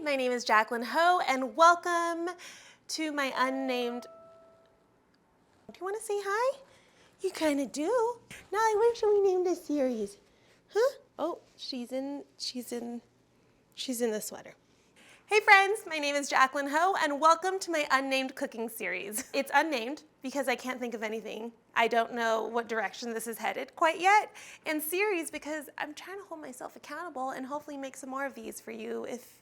my name is Jackelyn Ho, and welcome to my unnamed. Do you want to say hi? You kind of do. Nolly, when should we name this series? Huh? Oh, she's in the sweater. Hey friends, my name is Jackelyn Ho, and welcome to my Unnamed Cooking Series. It's unnamed because I can't think of anything. I don't know what direction this is headed quite yet. And series because I'm trying to hold myself accountable and hopefully make some more of these for you if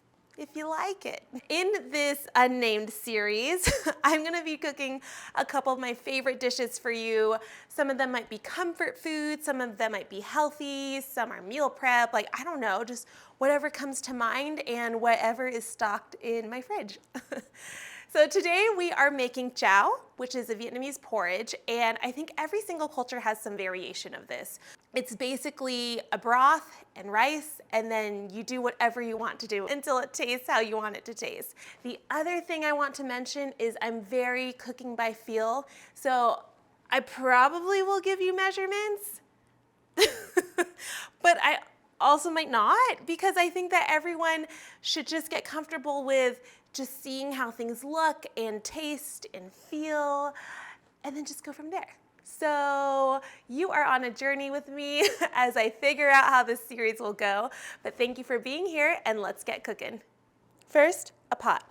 you like it. In this unnamed series, I'm gonna be cooking a couple of my favorite dishes for you. Some of them might be comfort food, some of them might be healthy, some are meal prep, like I don't know, just whatever comes to mind and whatever is stocked in my fridge. So today we are making cháo, which is a Vietnamese porridge, and I think every single culture has some variation of this. It's basically a broth and rice, and then you do whatever you want to do until it tastes how you want it to taste. The other thing I want to mention is I'm very cooking by feel, so I probably will give you measurements, but I also might not, because I think that everyone should just get comfortable with just seeing how things look and taste and feel, and then just go from there. So you are on a journey with me as I figure out how this series will go, but thank you for being here, and let's get cooking. First, a pot.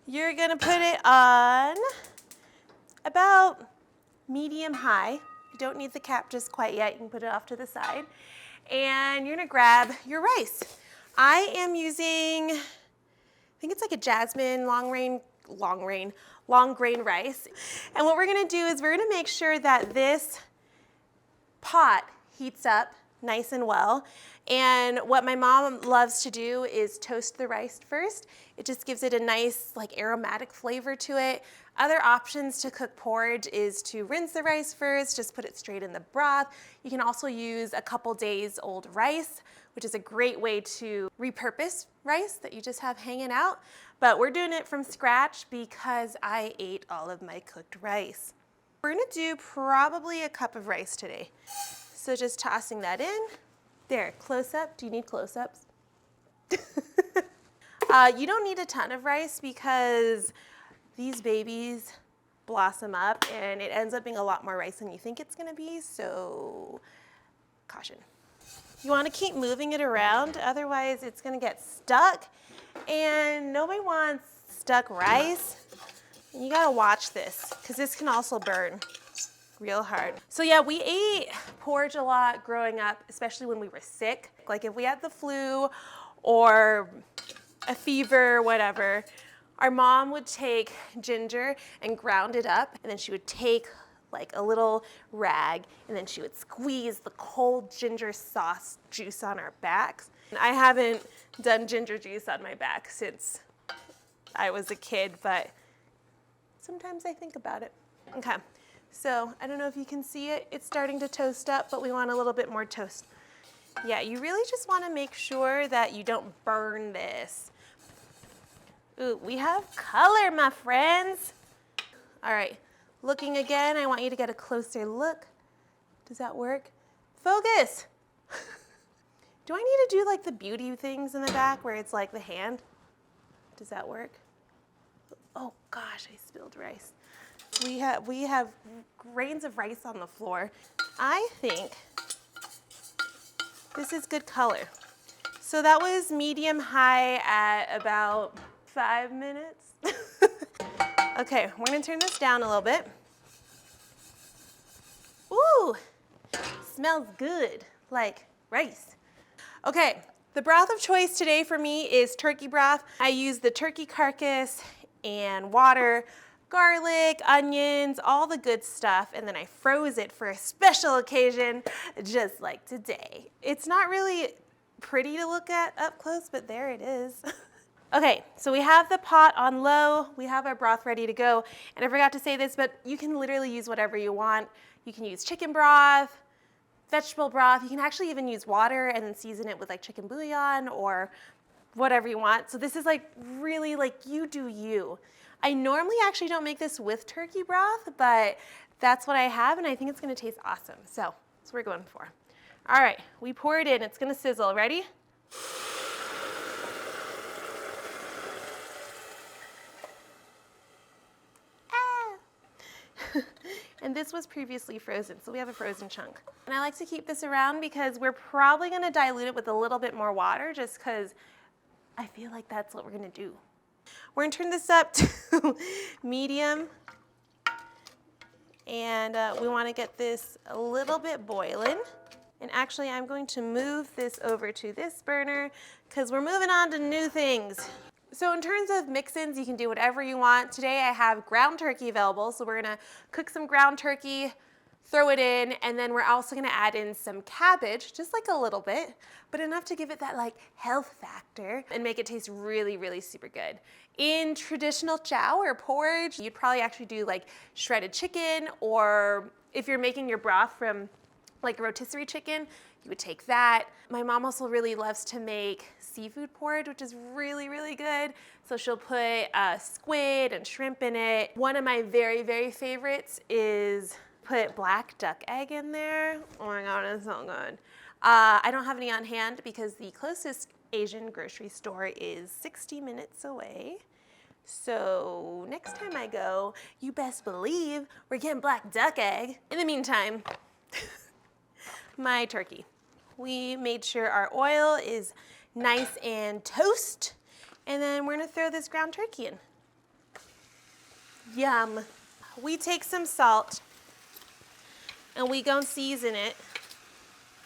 You're gonna put it on about medium high. You don't need the cap just quite yet, you can put it off to the side. And you're gonna grab your rice. I am using, I think it's like a jasmine long grain rice. And what we're gonna do is we're gonna make sure that this pot heats up nice and well. And what my mom loves to do is toast the rice first. It just gives it a nice like aromatic flavor to it. Other options to cook porridge is to rinse the rice first, just put it straight in the broth. You can also use a couple days old rice, which is a great way to repurpose rice that you just have hanging out. But we're doing it from scratch because I ate all of my cooked rice. We're gonna do probably a cup of rice today. So just tossing that in. There, close up. Do you need close-ups? You don't need a ton of rice because these babies blossom up and it ends up being a lot more rice than you think it's gonna be, so caution. You wanna keep moving it around, otherwise it's gonna get stuck, and nobody wants stuck rice. You gotta watch this, because this can also burn real hard. So yeah, we ate porridge a lot growing up, especially when we were sick. Like if we had the flu or a fever, whatever, our mom would take ginger and ground it up, and then she would take like a little rag, and then she would squeeze the cold ginger sauce juice on our backs. And I haven't done ginger juice on my back since I was a kid, but sometimes I think about it. Okay, so I don't know if you can see it. It's starting to toast up, but we want a little bit more toast. Yeah, you really just want to make sure that you don't burn this. Ooh, we have color, my friends. All right, looking again, I want you to get a closer look. Does that work? Focus. Do I need to do like the beauty things in the back where it's like the hand? Does that work? Oh gosh, I spilled rice. We have grains of rice on the floor. I think this is good color. So that was medium high at about 5 minutes. Okay, we're gonna turn this down a little bit. Ooh, smells good, like rice. Okay, the broth of choice today for me is turkey broth. I use the turkey carcass and water, garlic, onions, all the good stuff, and then I froze it for a special occasion, just like today. It's not really pretty to look at up close, but there it is. Okay, so we have the pot on low, we have our broth ready to go, and I forgot to say this, but you can literally use whatever you want. You can use chicken broth, vegetable broth, you can actually even use water and then season it with like chicken bouillon or whatever you want. So this is like really like you do you. I normally actually don't make this with turkey broth, but that's what I have and I think it's gonna taste awesome. So that's what we're going for. All right, we pour it in, it's gonna sizzle, ready? And this was previously frozen, so we have a frozen chunk. And I like to keep this around because we're probably gonna dilute it with a little bit more water just because I feel like that's what we're gonna do. We're gonna turn this up to medium. And we wanna get this a little bit boiling. And actually, I'm going to move this over to this burner because we're moving on to new things. So in terms of mix-ins, you can do whatever you want. Today I have ground turkey available, so we're gonna cook some ground turkey, throw it in, and then we're also gonna add in some cabbage, just like a little bit, but enough to give it that like health factor and make it taste really, really super good. In traditional cháo or porridge, you'd probably actually do like shredded chicken, or if you're making your broth from like a rotisserie chicken, you would take that. My mom also really loves to make seafood porridge, which is really, really good. So she'll put squid and shrimp in it. One of my very, very favorites is put black duck egg in there. Oh my God, it's so good. I don't have any on hand because the closest Asian grocery store is 60 minutes away. So next time I go, you best believe we're getting black duck egg. In the meantime, my turkey. We made sure our oil is nice and toast, and then we're gonna throw this ground turkey in. Yum. We take some salt and we go and season it.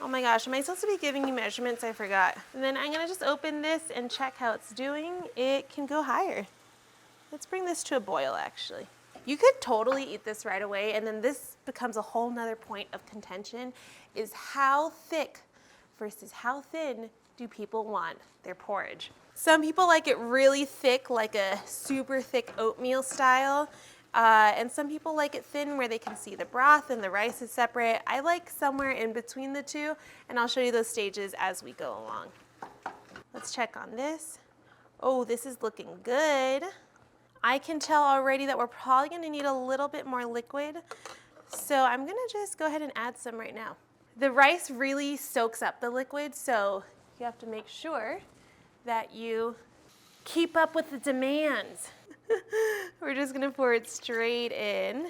Oh my gosh, am I supposed to be giving you measurements? I forgot. And then I'm gonna just open this and check how it's doing. It can go higher. Let's bring this to a boil actually. You could totally eat this right away, and then this becomes a whole nother point of contention, is how thick versus how thin do people want their porridge. Some people like it really thick, like a super thick oatmeal style, and some people like it thin where they can see the broth and the rice is separate. I like somewhere in between the two, and I'll show you those stages as we go along. Let's check on this. Oh, this is looking good. I can tell already that we're probably gonna need a little bit more liquid, so I'm gonna just go ahead and add some right now. The rice really soaks up the liquid, so you have to make sure that you keep up with the demands. We're just gonna pour it straight in.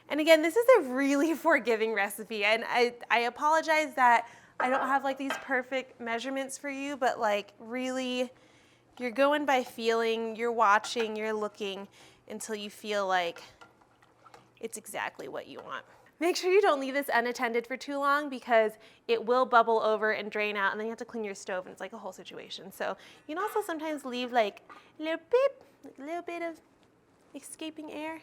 And again, this is a really forgiving recipe, and I apologize that I don't have like these perfect measurements for you, but like really, you're going by feeling, you're watching, you're looking until you feel like it's exactly what you want. Make sure you don't leave this unattended for too long because it will bubble over and drain out, and then you have to clean your stove, and it's like a whole situation. So you can also sometimes leave like a little bit of escaping air.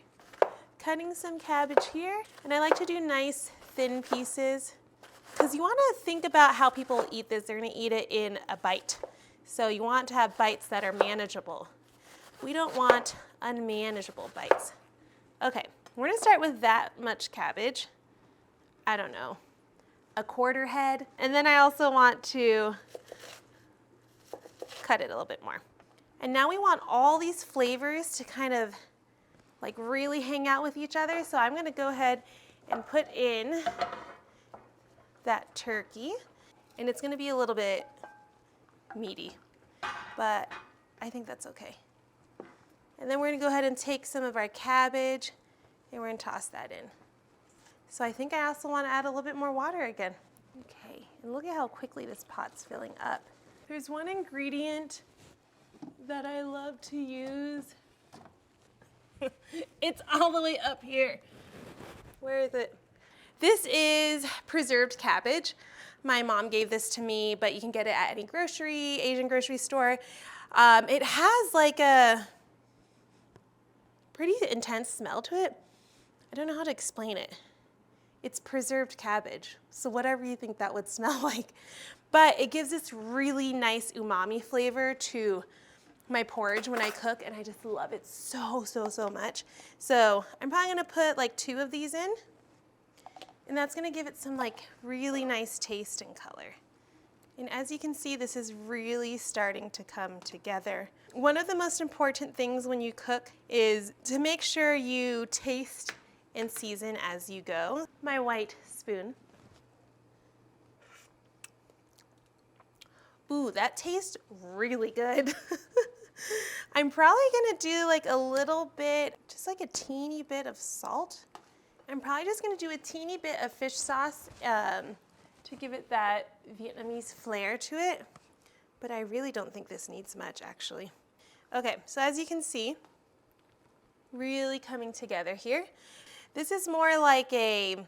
Cutting some cabbage here, and I like to do nice thin pieces because you want to think about how people eat this. They're going to eat it in a bite. So you want to have bites that are manageable. We don't want unmanageable bites. Okay, we're gonna start with that much cabbage. I don't know, a quarter head. And then I also want to cut it a little bit more. And now we want all these flavors to kind of like really hang out with each other. So I'm gonna go ahead and put in that turkey. And it's gonna be a little bit meaty, but I think that's okay. And then we're gonna go ahead and take some of our cabbage and we're gonna toss that in. So I think I also wanna add a little bit more water again. Okay, and look at how quickly this pot's filling up. There's one ingredient that I love to use. It's all the way up here. Where is it? This is preserved cabbage. My mom gave this to me, but you can get it at any Asian grocery store. It has like a pretty intense smell to it. I don't know how to explain it. It's preserved cabbage, so whatever you think that would smell like. But it gives this really nice umami flavor to my porridge when I cook, and I just love it so, so, so much. So I'm probably gonna put like 2 of these in. And that's gonna give it some like really nice taste and color. And as you can see, this is really starting to come together. One of the most important things when you cook is to make sure you taste and season as you go. My white spoon. Ooh, that tastes really good. I'm probably gonna do like a little bit, just like a teeny bit of salt. I'm probably just gonna do a teeny bit of fish sauce to give it that Vietnamese flair to it, but I really don't think this needs much actually. Okay, so as you can see, really coming together here. This is more like a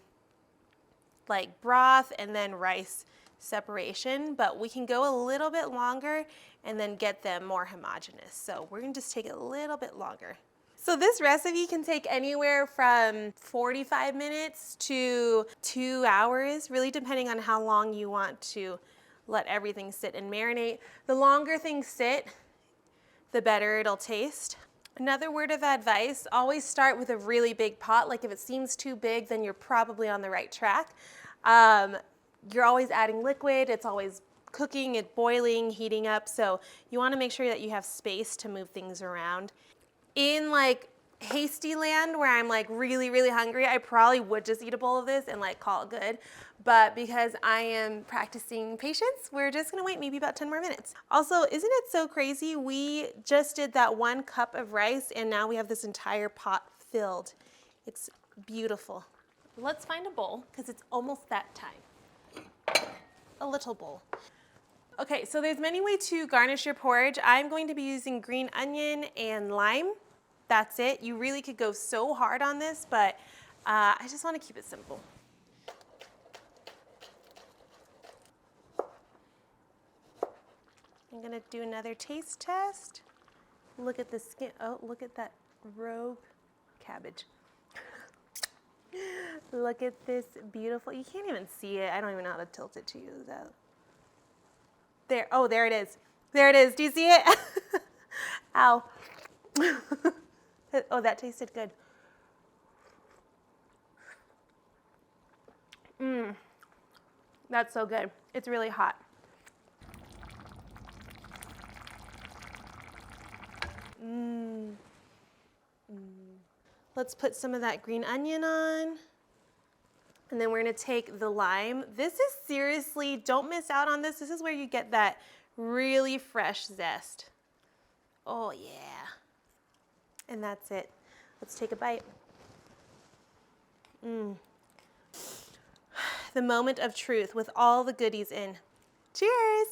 broth and then rice separation, but we can go a little bit longer and then get them more homogeneous. So we're gonna just take a little bit longer. So this recipe can take anywhere from 45 minutes to 2 hours, really depending on how long you want to let everything sit and marinate. The longer things sit, the better it'll taste. Another word of advice, always start with a really big pot. Like if it seems too big, then you're probably on the right track. You're always adding liquid, it's always cooking, it's boiling, heating up, so you wanna make sure that you have space to move things around. In like hasty land where I'm like really, really hungry, I probably would just eat a bowl of this and like call it good. But because I am practicing patience, we're just gonna wait maybe about 10 more minutes. Also, isn't it so crazy? We just did that 1 cup of rice and now we have this entire pot filled. It's beautiful. Let's find a bowl because it's almost that time. A little bowl. Okay, so there's many ways to garnish your porridge. I'm going to be using green onion and lime. That's it. You really could go so hard on this, but I just want to keep it simple. I'm gonna do another taste test. Look at the skin. Oh, look at that rogue cabbage. Look at this beautiful, you can't even see it. I don't even know how to tilt it to you though. There, oh, there it is. There it is. Do you see it? Ow. Oh, that tasted good. That's so good. It's really hot. Let's put some of that green onion on. And then we're gonna take the lime. This is seriously, don't miss out on this. This is where you get that really fresh zest. Oh yeah. And that's it. Let's take a bite. The moment of truth with all the goodies in. Cheers.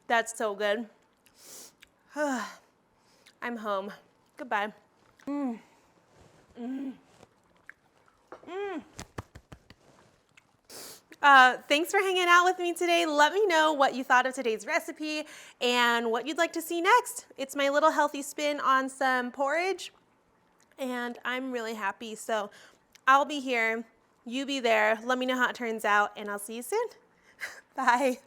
That's so good. I'm home. Goodbye. Thanks for hanging out with me today. Let me know what you thought of today's recipe and what you'd like to see next. It's my little healthy spin on some porridge, and I'm really happy. So I'll be here, you be there. Let me know how it turns out, and I'll see you soon. Bye.